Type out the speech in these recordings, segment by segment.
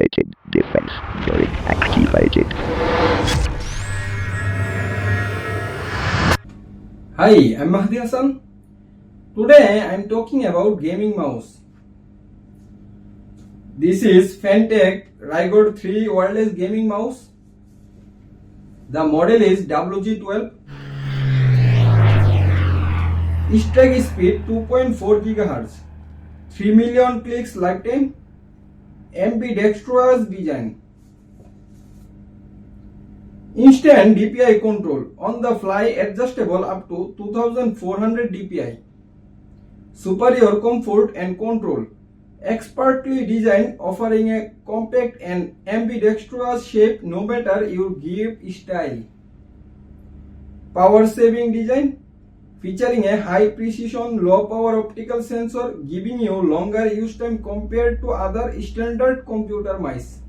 Activated. Defense turret activated. Hi, I'm Mahdy. Today I'm talking about gaming mouse. This is Fantech Raigor III wireless gaming mouse. The model is WG12. Strike speed 2.4 GHz. 3 million clicks lifetime. Ambidextrous design. Instant DPI control, on the fly adjustable up to 2400 DPI. Superior comfort and control. Expertly designed, offering a compact and ambidextrous shape no matter your grip style. Power saving design, featuring a high precision low power optical sensor, giving you longer use time compared to other standard computer mice.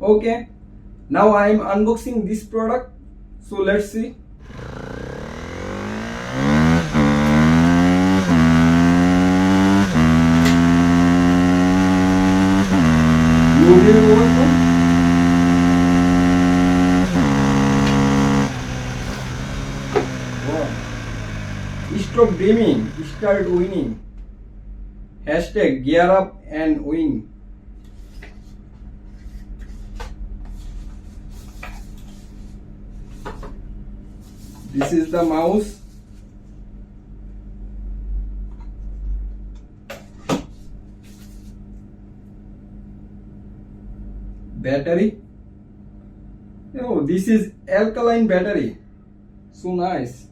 Okay, now I am unboxing this product, so let's see. Stop dreaming, start winning. Hashtag gear up and win. This is the mouse. Battery. Oh, this is alkaline battery. So nice.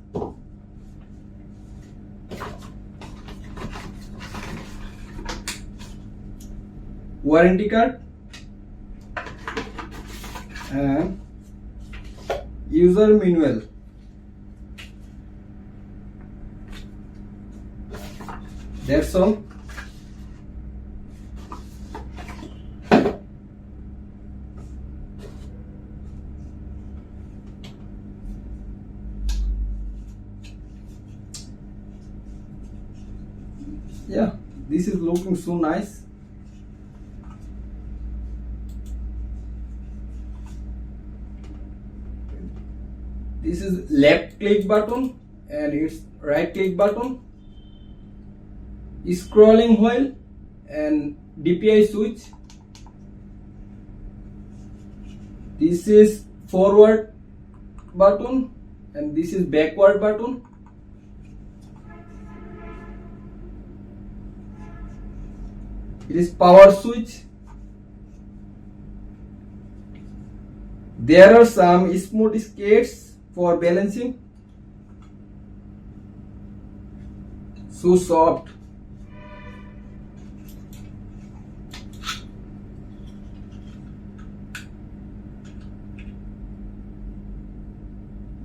Warranty card and user manual. That's all. Yeah, this is looking so nice. This is left click button and it's right click button. Scrolling wheel and DPI switch. This is forward button and this is backward button. It is power switch. There are some smooth skates for balancing. So soft.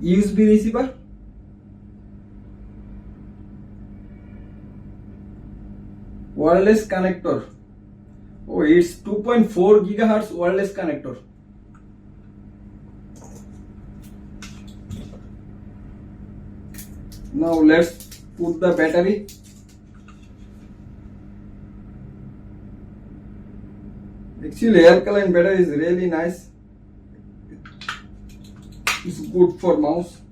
USB receiver. Wireless connector. Oh, it's 2.4 GHz wireless connector. Now let's put the battery. Actually, alkaline battery is really nice. It's good for mouse.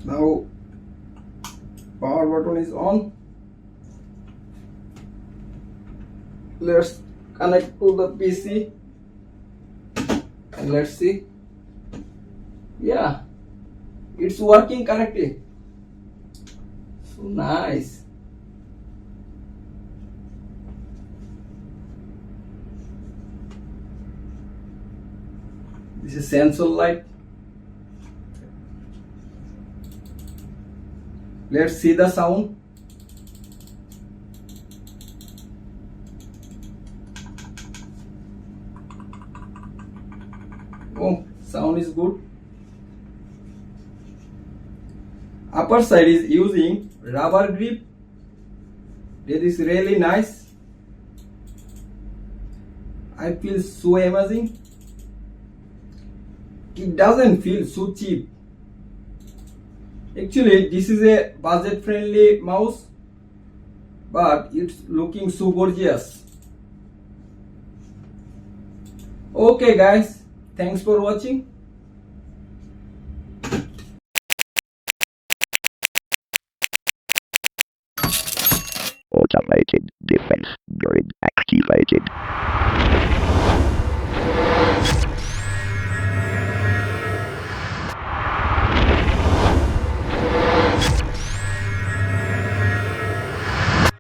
Now power button is on. Let's connect to the PC and let's see. Yeah, it's working correctly. So nice. This is sensor light. Let's see the sound. Oh, sound is good. Upper side is using rubber grip. That is really nice. I feel so amazing. It doesn't feel so cheap. Actually, this is a budget friendly mouse, but it's looking so gorgeous. Okay guys, thanks for watching. Automated defense grid activated.